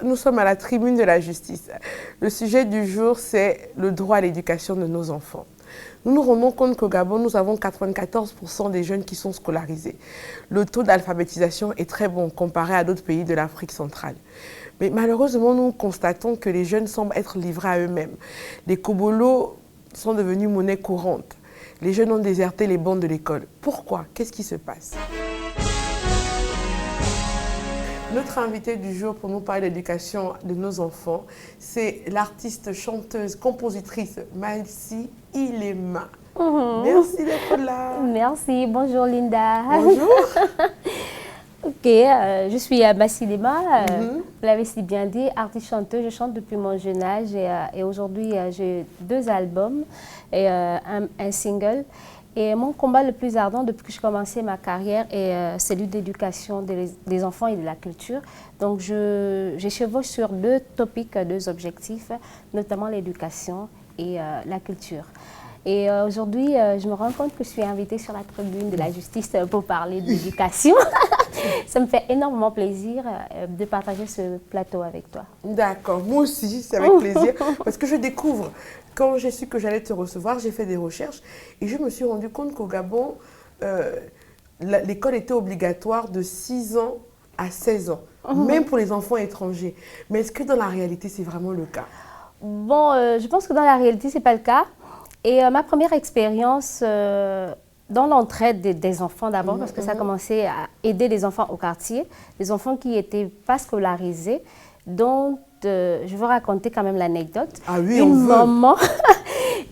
nous sommes à la tribune de la justice. Le sujet du jour, c'est le droit à l'éducation de nos enfants. Nous nous rendons compte qu'au Gabon, nous avons 94% des jeunes qui sont scolarisés. Le taux d'alphabétisation est très bon comparé à d'autres pays de l'Afrique centrale. Mais malheureusement, nous constatons que les jeunes semblent être livrés à eux-mêmes. Les kobolos sont devenus monnaie courante. Les jeunes ont déserté les bancs de l'école. Pourquoi? Qu'est-ce qui se passe? Notre invitée du jour pour nous parler de l'éducation de nos enfants, c'est l'artiste, chanteuse, compositrice Massi Ilema. Merci d'être là. Merci, bonjour Linda. Bonjour. Ok, je suis Massi Ilema, vous l'avez si bien dit, artiste chanteuse, je chante depuis mon jeune âge et aujourd'hui j'ai 2 albums et un single. Et mon combat le plus ardent depuis que j'ai commencé ma carrière est celui d'éducation des enfants et de la culture. Donc je chevauche sur 2 topics, 2 objectifs, notamment l'éducation et la culture. Et aujourd'hui, je me rends compte que je suis invitée sur la tribune de la justice pour parler d'éducation. Ça me fait énormément plaisir de partager ce plateau avec toi. D'accord, moi aussi, c'est avec plaisir, parce que je découvre. Quand j'ai su que j'allais te recevoir, j'ai fait des recherches et je me suis rendu compte qu'au Gabon, l'école était obligatoire de 6 ans à 16 ans, même pour les enfants étrangers. Mais est-ce que dans la réalité, c'est vraiment le cas? Bon, je pense que dans la réalité, ce n'est pas le cas. Et ma première expérience dans l'entraide des enfants d'abord, parce que ça a commencé à aider les enfants au quartier, les enfants qui n'étaient pas scolarisés, dont je veux raconter quand même l'anecdote. Ah oui, une maman,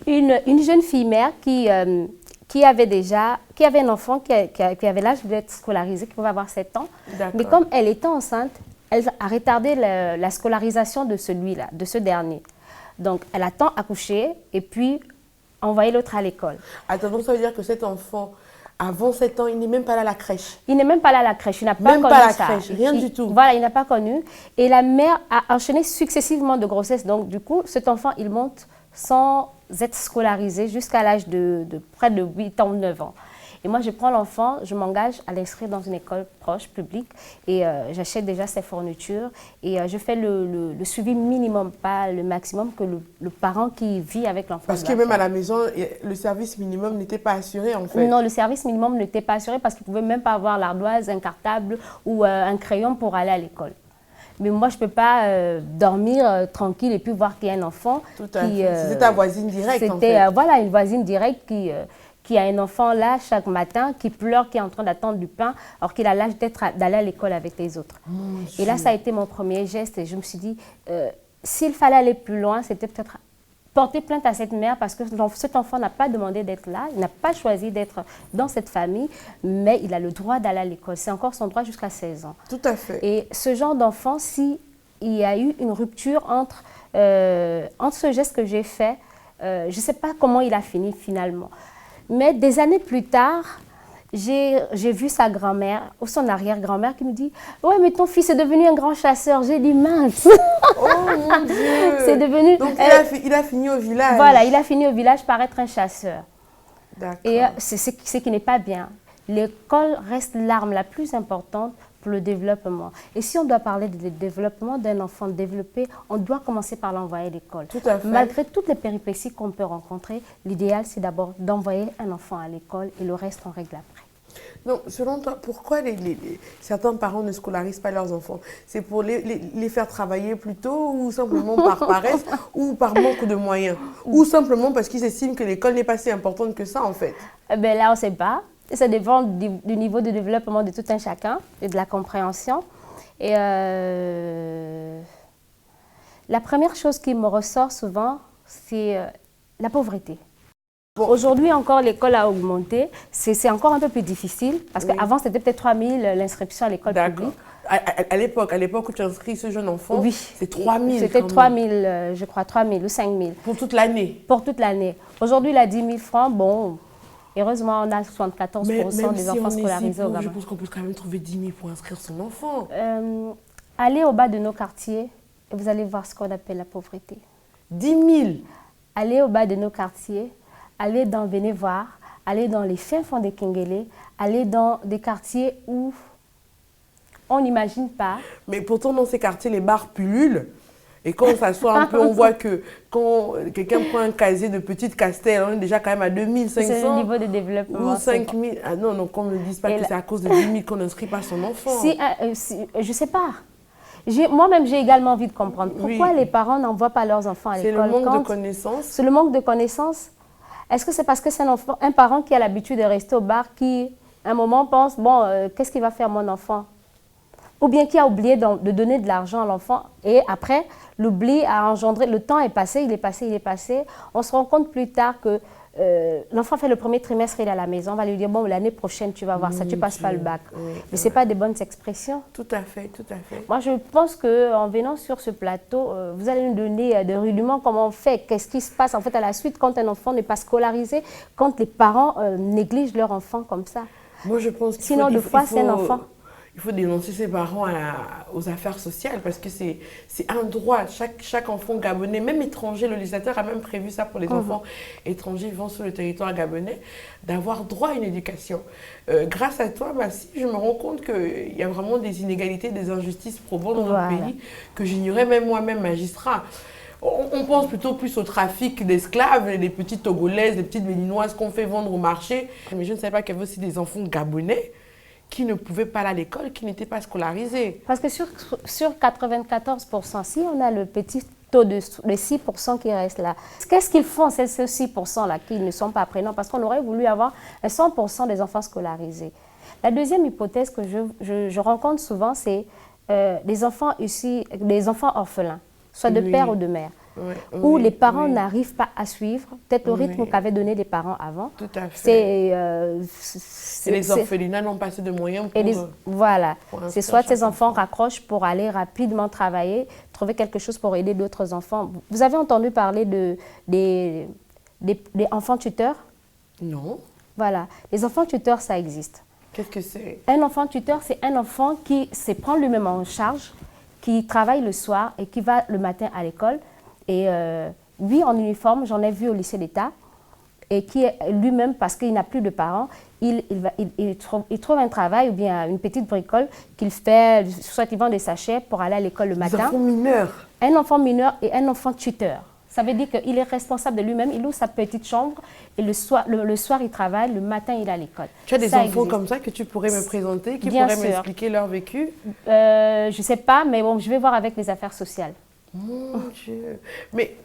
une jeune fille mère qui avait un enfant qui avait l'âge d'être scolarisé, qui pouvait avoir 7 ans. Mais comme elle était enceinte, elle a retardé la scolarisation de celui-là, de ce dernier. Donc, elle a tant accouché et puis envoyé l'autre à l'école. Attends, donc ça veut dire que cet enfant, avant 7 ans, il n'est même pas là à la crèche? Il n'est même pas là à la crèche, il n'a pas connu ça. Même pas à la crèche, rien du tout. Voilà, il n'a pas connu. Et la mère a enchaîné successivement de grossesses. Donc, du coup, cet enfant, il monte sans être scolarisé jusqu'à l'âge de près de 8 ans ou 9 ans. Et moi, je prends l'enfant, je m'engage à l'inscrire dans une école proche, publique, et j'achète déjà ses fournitures. Et je fais le suivi minimum, pas le maximum, que le parent qui vit avec l'enfant. Parce que même à la maison, le service minimum n'était pas assuré, en fait. Non, le service minimum n'était pas assuré parce qu'il ne pouvait même pas avoir l'ardoise, un cartable ou un crayon pour aller à l'école. Mais moi, je ne peux pas dormir tranquille et puis voir qu'il y a un enfant. Tout à fait. C'était ta voisine directe, en fait. C'était, voilà, une voisine directe qui a un enfant là chaque matin, qui pleure, qui est en train d'attendre du pain, alors qu'il a l'âge d'aller à l'école avec les autres. Et là, ça a été mon premier geste et je me suis dit, s'il fallait aller plus loin, c'était peut-être porter plainte à cette mère parce que cet enfant n'a pas demandé d'être là, il n'a pas choisi d'être dans cette famille, mais il a le droit d'aller à l'école. C'est encore son droit jusqu'à 16 ans. Tout à fait. Et ce genre d'enfant, s'il y a eu une rupture entre ce geste que j'ai fait, je ne sais pas comment il a fini finalement. Mais des années plus tard, j'ai vu sa grand-mère, ou son arrière-grand-mère, qui me dit « Ouais, mais ton fils est devenu un grand chasseur. » J'ai dit « Mince !» Oh mon Dieu. C'est devenu... Donc, il a fini au village. Voilà, il a fini au village par être un chasseur. D'accord. Et c'est ce qui n'est pas bien. L'école reste l'arme la plus importante pour le développement. Et si on doit parler de développement d'un enfant développé, on doit commencer par l'envoyer à l'école. Tout à fait. Malgré toutes les péripéties qu'on peut rencontrer, l'idéal, c'est d'abord d'envoyer un enfant à l'école et le reste, on règle après. Donc, selon toi, pourquoi certains parents ne scolarisent pas leurs enfants? C'est pour les faire travailler plus tôt ou simplement par paresse ou par manque de moyens? Ou simplement parce qu'ils estiment que l'école n'est pas si importante que ça, en fait? Ben là, on ne sait pas. Ça dépend du niveau de développement de tout un chacun et de la compréhension. Et la première chose qui me ressort souvent, c'est la pauvreté. Bon. Aujourd'hui encore, l'école a augmenté. C'est encore un peu plus difficile parce qu'avant, c'était peut-être 3 000 l'inscription à l'école publique. À l'époque où tu inscris ce jeune enfant, oui, c'est 3 000. C'était 3 000, je crois, 3 000 ou 5 000. Pour toute l'année? Pour toute l'année. Aujourd'hui, il a 10 000 francs. Bon, heureusement, on a 74% des enfants scolarisés au Gabon. Je pense qu'on peut quand même trouver 10 000 pour inscrire son enfant. Allez au bas de nos quartiers et vous allez voir ce qu'on appelle la pauvreté. 10 000? Allez au bas de nos quartiers, allez venez voir, allez dans les fins fonds de Kingélé, allez dans des quartiers où on n'imagine pas. Mais pourtant, dans ces quartiers, les bars pullulent. Et quand on s'assoit un peu, on voit que quand quelqu'un prend un casier de petite Castel, on est déjà quand même à 2500. C'est le niveau de développement. Ou 5000. Ah non, non, qu'on ne me dise pas que c'est à cause de 10 000 qu'on n'inscrit pas son enfant. Je ne sais pas. Moi-même, j'ai également envie de comprendre pourquoi les parents n'envoient pas leurs enfants à l'école. C'est le manque de connaissances. C'est le manque de connaissances. Est-ce que c'est parce que c'est un parent qui a l'habitude de rester au bar qui, à un moment, pense, bon, qu'est-ce qu'il va faire mon enfant? Ou bien qui a oublié de donner de l'argent à l'enfant et après, l'oubli a engendré, le temps est passé, il est passé, il est passé. On se rend compte plus tard que l'enfant fait le premier trimestre, il est à la maison, on va lui dire, bon, l'année prochaine, tu vas voir ça, tu ne passes pas le bac. Oui, mais ce n'est pas des bonnes expressions. Tout à fait, tout à fait. Moi, je pense qu'en venant sur ce plateau, vous allez nous donner des rudiments, comment on fait, qu'est-ce qui se passe en fait à la suite quand un enfant n'est pas scolarisé, quand les parents négligent leur enfant comme ça. Moi, je pense qu'il Sinon, deux fois, c'est un enfant. Il faut dénoncer ses parents aux affaires sociales parce que c'est un droit. Chaque enfant gabonais, même étranger, le législateur a même prévu ça pour les enfants étrangers vivant sur le territoire gabonais, d'avoir droit à une éducation. Grâce à toi, Massi, je me rends compte qu'il y a vraiment des inégalités, des injustices probantes dans notre pays que j'ignorais même moi-même magistrat. On pense plutôt plus au trafic d'esclaves, les petites Togolaises, les petites Béninoises qu'on fait vendre au marché. Mais je ne savais pas qu'il y avait aussi des enfants gabonais qui ne pouvaient pas aller à l'école, qui n'étaient pas scolarisés. Parce que sur 94%, si on a le petit taux de 6% qui reste là, qu'est-ce qu'ils font, ces 6%-là, qui ne sont pas apprenants? Parce qu'on aurait voulu avoir 100% des enfants scolarisés. La deuxième hypothèse que je rencontre souvent, c'est les enfants orphelins, soit de père ou de mère. Où les parents n'arrivent pas à suivre, peut-être le rythme qu'avaient donné les parents avant. Tout à fait. Et les orphelinats n'ont pas assez de moyens pour... Voilà. C'est soit ces enfants raccrochent pour aller rapidement travailler, trouver quelque chose pour aider d'autres enfants. Vous avez entendu parler des enfants tuteurs? Non. Voilà. Les enfants tuteurs, ça existe. Qu'est-ce que c'est? Un enfant tuteur, c'est un enfant qui se prend lui-même en charge, qui travaille le soir et qui va le matin à l'école. Et lui, en uniforme, j'en ai vu au lycée d'État, et qui est lui-même, parce qu'il n'a plus de parents, il trouve un travail ou bien une petite bricole qu'il fait, soit il vend des sachets pour aller à l'école le matin. Des enfants mineurs. Un enfant mineur et un enfant tuteur. Ça veut dire qu'il est responsable de lui-même, il ouvre sa petite chambre et le soir, il travaille, le matin, il est à l'école. Tu as des enfants comme ça que tu pourrais me présenter, qui pourraient m'expliquer leur vécu? Je ne sais pas, mais bon, je vais voir avec les affaires sociales. Mon Dieu. Mais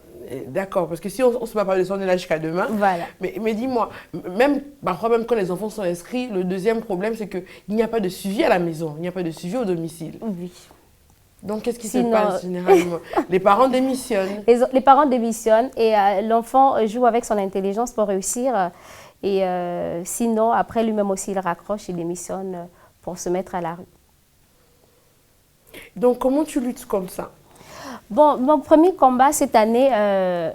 d'accord, parce que si on ne se bat pas de ça, on est là jusqu'à demain. Voilà. Mais dis-moi, parfois même quand les enfants sont inscrits, le deuxième problème, c'est qu'il n'y a pas de suivi à la maison, il n'y a pas de suivi au domicile. Oui. Donc, qu'est-ce qui se passe généralement? Les parents démissionnent. Les parents démissionnent et l'enfant joue avec son intelligence pour réussir. Et sinon, après lui-même aussi, il raccroche et démissionne pour se mettre à la rue. Donc, comment tu luttes comme ça? Bon, mon premier combat cette année,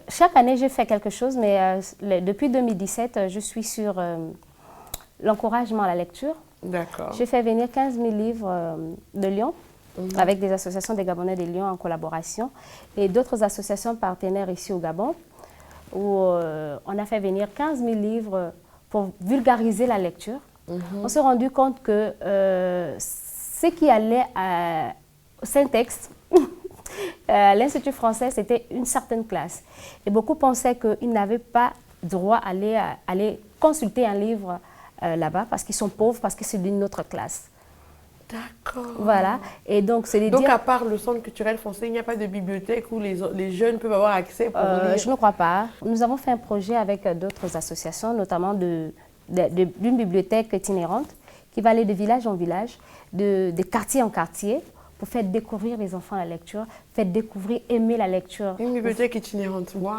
chaque année j'ai fait quelque chose, mais depuis 2017, je suis sur l'encouragement à la lecture. D'accord. J'ai fait venir 15 000 livres de Lyon, avec des associations des Gabonais de Lyon en collaboration, et d'autres associations partenaires ici au Gabon, où on a fait venir 15 000 livres pour vulgariser la lecture. On s'est rendu compte que ce qui allait au Saint-Texte, l'Institut français, c'était une certaine classe. Et beaucoup pensaient qu'ils n'avaient pas droit à aller consulter un livre là-bas parce qu'ils sont pauvres, parce que c'est d'une autre classe. D'accord. Voilà. Et donc, à part le Centre culturel français, il n'y a pas de bibliothèque où les jeunes peuvent avoir accès pour lire? Je ne crois pas. Nous avons fait un projet avec d'autres associations, notamment d'une bibliothèque itinérante qui va aller de village en village, de quartier en quartier, pour faire découvrir les enfants la lecture, faire découvrir, aimer la lecture. Une bibliothèque itinérante, waouh!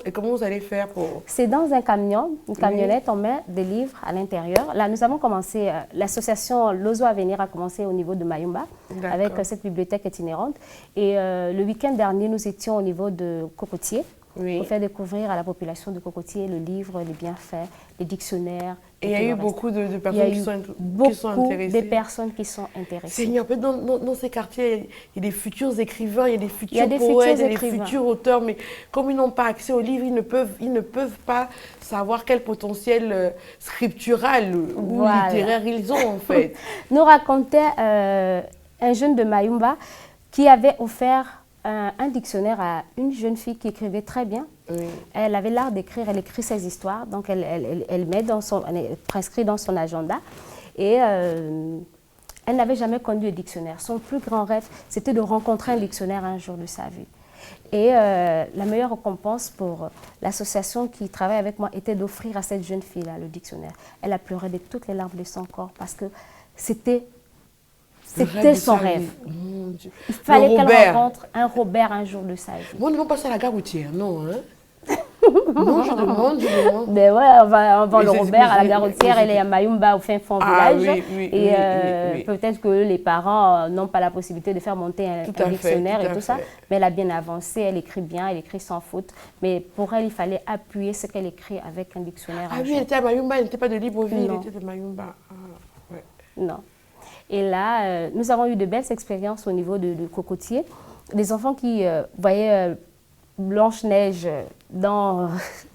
Et comment vous allez faire pour... C'est dans un camion, une camionnette, on met des livres à l'intérieur. Là, nous avons commencé, l'association L'Ozo à venir a commencé au niveau de Mayumba, avec cette bibliothèque itinérante. Et le week-end dernier, nous étions au niveau de Cocotier, Oui. Pour faire découvrir à la population de Cocotier le livre, les bienfaits, les dictionnaires. Et il y a eu beaucoup de personnes qui sont intéressées. Des personnes qui sont intéressées. Seigneur, dans ces quartiers, il y a des futurs écrivains, il y a des futurs poètes, il y a des futurs auteurs, mais comme ils n'ont pas accès aux livres, ils ne peuvent pas savoir quel potentiel scriptural ou littéraire ils ont en fait. Nous racontait un jeune de Mayumba qui avait offert un dictionnaire à une jeune fille qui écrivait très bien. Oui. Elle avait l'art d'écrire, elle écrit ses histoires, donc elle prescrit dans son agenda. Et elle n'avait jamais connu de dictionnaire. Son plus grand rêve, c'était de rencontrer un dictionnaire un jour de sa vie. Et la meilleure récompense pour l'association qui travaille avec moi était d'offrir à cette jeune fille-là le dictionnaire. Elle a pleuré de toutes les larmes de son corps parce que c'était son rêve. Il fallait qu'elle rencontre un Robert un jour de sa vie. Bon, on ne va pas passer à la gare routière, non, hein? Non, je demande. Ben ouais, on va le Robert à la gare routière, elle est à Mayumba, au fin fond village. Et peut-être que les parents n'ont pas la possibilité de faire monter un dictionnaire et tout ça. Mais elle a bien avancé, elle écrit bien, elle écrit sans faute. Mais pour elle, il fallait appuyer ce qu'elle écrit avec un dictionnaire. Ah oui, elle était à Mayumba, elle n'était pas de Libreville, elle était de Mayumba. Non. Et là, nous avons eu de belles expériences au niveau de Cocotier. Des enfants qui voyaient Blanche-Neige dans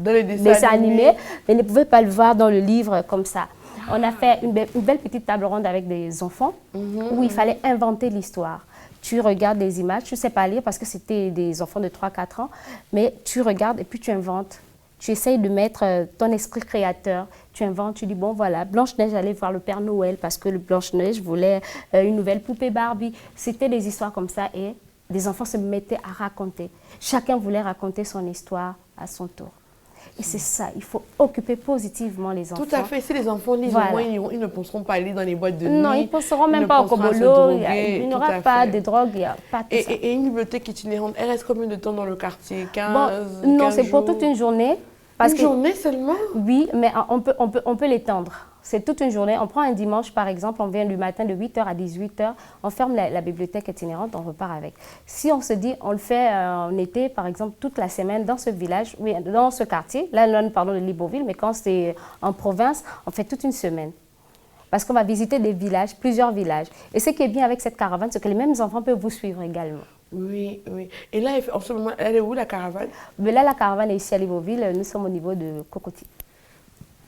les dessins animés, mais ne pouvaient pas le voir dans le livre comme ça. On a fait une belle petite table ronde avec des enfants où il fallait inventer l'histoire. Tu regardes des images, tu ne sais pas lire parce que c'était des enfants de 3-4 ans, mais tu regardes et puis tu inventes. Tu essayes de mettre ton esprit créateur, tu inventes, tu dis, bon voilà, Blanche-Neige allait voir le Père Noël parce que le Blanche-Neige voulait une nouvelle poupée Barbie. C'était des histoires comme ça et des enfants se mettaient à raconter. Chacun voulait raconter son histoire à son tour. Et c'est ça, il faut occuper positivement les enfants. Tout à fait, si les enfants lisent, voilà. Au moins, ils ne penseront pas aller dans les boîtes de nuit. Non, ils ne penseront même pas au Kobolo, il n'y aura pas de drogue, il n'y a pas de ça. Et une bibliothèque itinérante, elle reste combien de temps dans le quartier? 15 Non, c'est pour toute une journée. Une journée seulement? Oui, mais on peut l'étendre. C'est toute une journée. On prend un dimanche, par exemple, on vient du matin de 8h à 18h, on ferme la bibliothèque itinérante, on repart avec. Si on se dit, on le fait en été, par exemple, toute la semaine dans ce village, oui, dans ce quartier, là, on parle de Libreville, mais quand c'est en province, on fait toute une semaine. Parce qu'on va visiter des villages, plusieurs villages. Et ce qui est bien avec cette caravane, c'est que les mêmes enfants peuvent vous suivre également. Oui, oui. Et là, en ce moment, elle est où la caravane? Mais là, la caravane est ici à Libreville, nous sommes au niveau de Cocotier.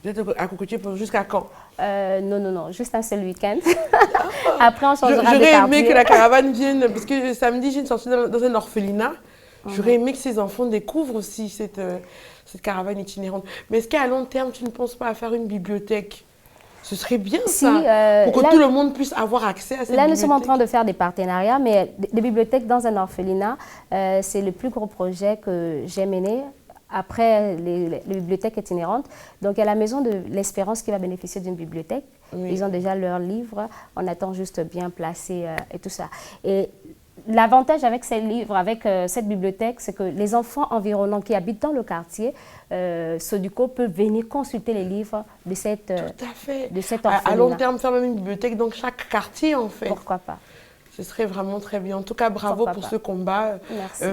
Vous êtes à Cocotier jusqu'à quand? Non, juste un seul week-end. Après, on changera de quartier. J'aurais aimé que la caravane vienne, parce que samedi, j'ai une sortie dans un orphelinat. J'aurais aimé que ces enfants découvrent aussi cette caravane itinérante. Mais est-ce qu'à long terme, tu ne penses pas à faire une bibliothèque? Ce serait bien ça, pour que tout le monde puisse avoir accès à cette bibliothèque. Là, nous sommes en train de faire des partenariats, mais des bibliothèques dans un orphelinat, c'est le plus gros projet que j'ai mené. Après les bibliothèques itinérantes. Donc, il y a la Maison de l'Espérance qui va bénéficier d'une bibliothèque. Oui. Ils ont déjà leurs livres. On attend juste bien placer et tout ça. Et l'avantage avec ces livres, avec cette bibliothèque, c'est que les enfants environnants qui habitent dans le quartier, Sodico peuvent venir consulter les livres de cette orphelinat. À long terme, faire même une bibliothèque dans chaque quartier, en fait. Pourquoi pas? Ce serait vraiment très bien. En tout cas, bravo pour ce combat.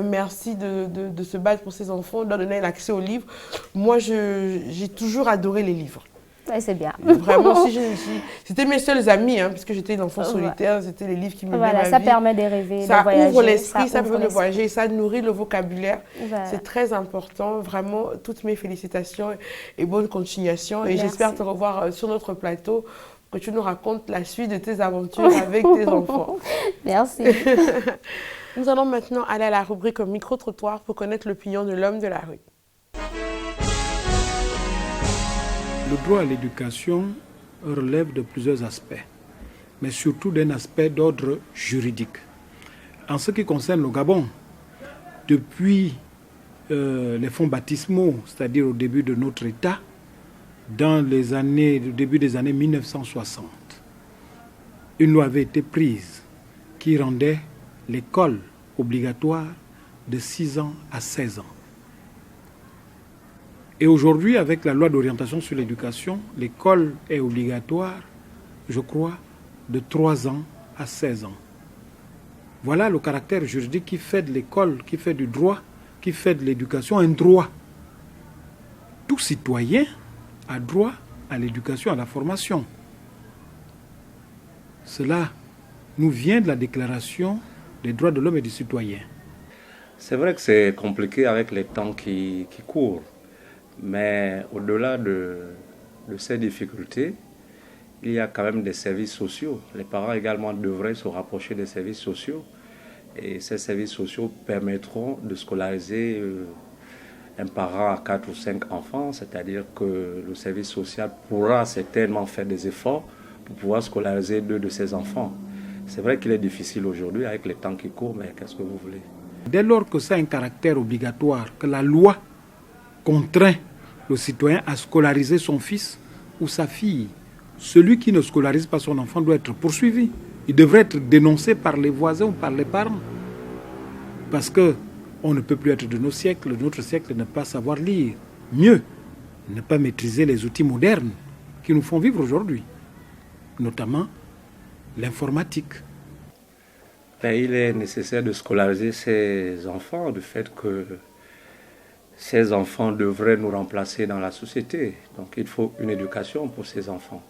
Merci de se battre pour ces enfants, de leur donner l'accès aux livres. Moi, j'ai toujours adoré les livres. Oui, c'est bien. Vraiment, c'était mes seuls amis, hein, puisque j'étais une enfant solitaire, c'était les livres qui me donnaient ma vie. Ça permet de rêver, ça de voyager. Ouvre l'esprit, ça permet de voyager, ça nourrit le vocabulaire. Voilà. C'est très important. Vraiment, toutes mes félicitations et bonne continuation. Et j'espère te revoir sur notre plateau, que tu nous racontes la suite de tes aventures avec tes enfants. Merci. Nous allons maintenant aller à la rubrique micro-trottoir pour connaître l'opinion de l'homme de la rue. Le droit à l'éducation relève de plusieurs aspects, mais surtout d'un aspect d'ordre juridique. En ce qui concerne le Gabon, depuis les fonds baptismaux, c'est-à-dire au début de notre État, dans le début des années 1960, une loi avait été prise qui rendait l'école obligatoire de 6 ans à 16 ans. Et aujourd'hui, avec la loi d'orientation sur l'éducation, l'école est obligatoire, je crois, de 3 ans à 16 ans. Voilà le caractère juridique qui fait de l'école, qui fait du droit, qui fait de l'éducation un droit. Tout citoyen a droit à l'éducation, à la formation. Cela nous vient de la Déclaration des droits de l'homme et du citoyen. C'est vrai que c'est compliqué avec les temps qui courent, mais au-delà de ces difficultés, il y a quand même des services sociaux. Les parents également devraient se rapprocher des services sociaux et ces services sociaux permettront de scolariser un parent à 4 ou 5 enfants, c'est-à-dire que le service social pourra certainement faire des efforts pour pouvoir scolariser 2 de ses enfants. C'est vrai qu'il est difficile aujourd'hui avec les temps qui courent, mais qu'est-ce que vous voulez? Dès lors que ça a un caractère obligatoire, que la loi contraint le citoyen à scolariser son fils ou sa fille, celui qui ne scolarise pas son enfant doit être poursuivi. Il devrait être dénoncé par les voisins ou par les parents. Parce qu'on ne peut plus être de notre siècle ne pas savoir lire. Mieux, ne pas maîtriser les outils modernes qui nous font vivre aujourd'hui, notamment l'informatique. Il est nécessaire de scolariser ces enfants, du fait que ces enfants devraient nous remplacer dans la société. Donc il faut une éducation pour ces enfants.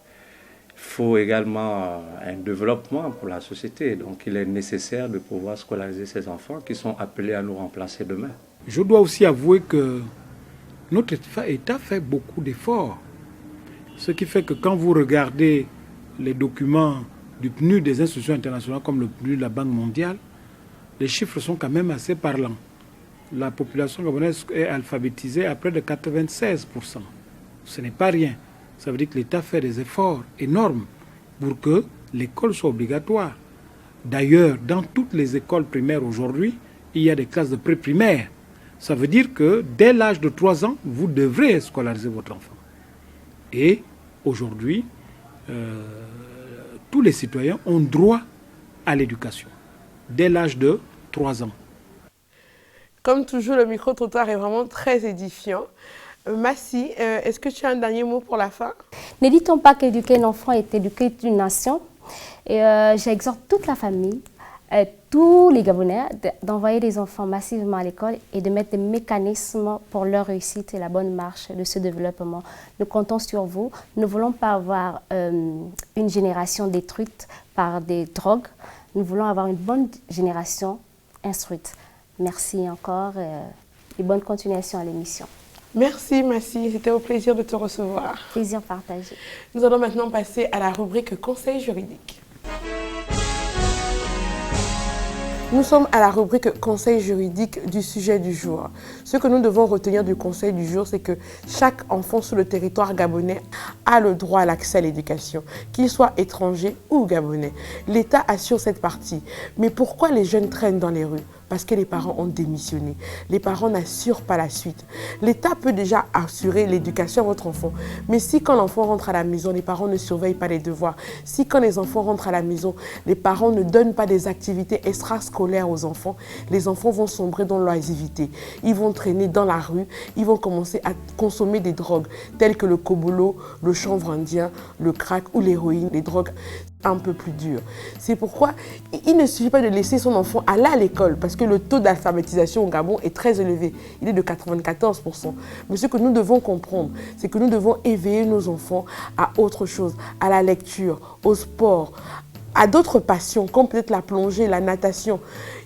Il faut également un développement pour la société. Donc il est nécessaire de pouvoir scolariser ces enfants qui sont appelés à nous remplacer demain. Je dois aussi avouer que notre État fait beaucoup d'efforts. Ce qui fait que quand vous regardez les documents du PNUD des institutions internationales comme le PNUD de la Banque mondiale, les chiffres sont quand même assez parlants. La population gabonaise est alphabétisée à près de 96%. Ce n'est pas rien. Ça veut dire que l'État fait des efforts énormes pour que l'école soit obligatoire. D'ailleurs, dans toutes les écoles primaires aujourd'hui, il y a des classes de pré-primaire. Ça veut dire que dès l'âge de 3 ans, vous devrez scolariser votre enfant. Et aujourd'hui, tous les citoyens ont droit à l'éducation, dès l'âge de 3 ans. Comme toujours, le micro-trottoir est vraiment très édifiant. Massi, est-ce que tu as un dernier mot pour la fin? N'hésitons pas qu'éduquer un enfant est éduquer une nation. Et j'exhorte toute la famille, tous les Gabonais, d'envoyer des enfants massivement à l'école et de mettre des mécanismes pour leur réussite et la bonne marche de ce développement. Nous comptons sur vous. Nous ne voulons pas avoir une génération détruite par des drogues. Nous voulons avoir une bonne génération instruite. Merci encore et bonne continuation à l'émission. Merci Massi, c'était au plaisir de te recevoir. Plaisir partagé. Nous allons maintenant passer à la rubrique Conseil juridique. Nous sommes à la rubrique Conseil juridique du sujet du jour. Ce que nous devons retenir du Conseil du jour, c'est que chaque enfant sur le territoire gabonais a le droit à l'accès à l'éducation, qu'il soit étranger ou gabonais. L'État assure cette partie. Mais pourquoi les jeunes traînent dans les rues? Parce que les parents ont démissionné. Les parents n'assurent pas la suite. L'État peut déjà assurer l'éducation à votre enfant. Mais si quand l'enfant rentre à la maison, les parents ne surveillent pas les devoirs, si quand les enfants rentrent à la maison, les parents ne donnent pas des activités extrascolaires aux enfants, les enfants vont sombrer dans l'oisiveté. Ils vont traîner dans la rue, ils vont commencer à consommer des drogues telles que le kobolo, le chanvre indien, le crack ou l'héroïne, les drogues un peu plus dures. C'est pourquoi il ne suffit pas de laisser son enfant aller à l'école parce que le taux d'alphabétisation au Gabon est très élevé. Il est de 94%. Mais ce que nous devons comprendre, c'est que nous devons éveiller nos enfants à autre chose, à la lecture, au sport, à d'autres passions comme peut-être la plongée, la natation.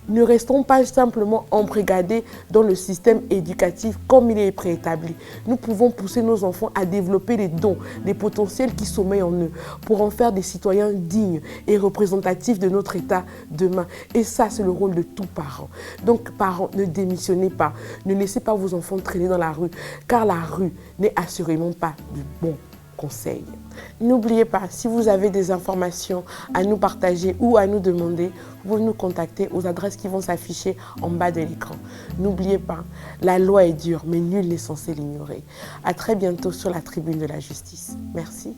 Ne restons pas simplement embrigadés dans le système éducatif comme il est préétabli. Nous pouvons pousser nos enfants à développer les dons, les potentiels qui sommeillent en eux pour en faire des citoyens dignes et représentatifs de notre État demain. Et ça, c'est le rôle de tout parent. Donc, parents, ne démissionnez pas. Ne laissez pas vos enfants traîner dans la rue, car la rue n'est assurément pas du bon conseil. N'oubliez pas, si vous avez des informations à nous partager ou à nous demander, vous pouvez nous contacter aux adresses qui vont s'afficher en bas de l'écran. N'oubliez pas, la loi est dure, mais nul n'est censé l'ignorer. À très bientôt sur la tribune de la justice. Merci.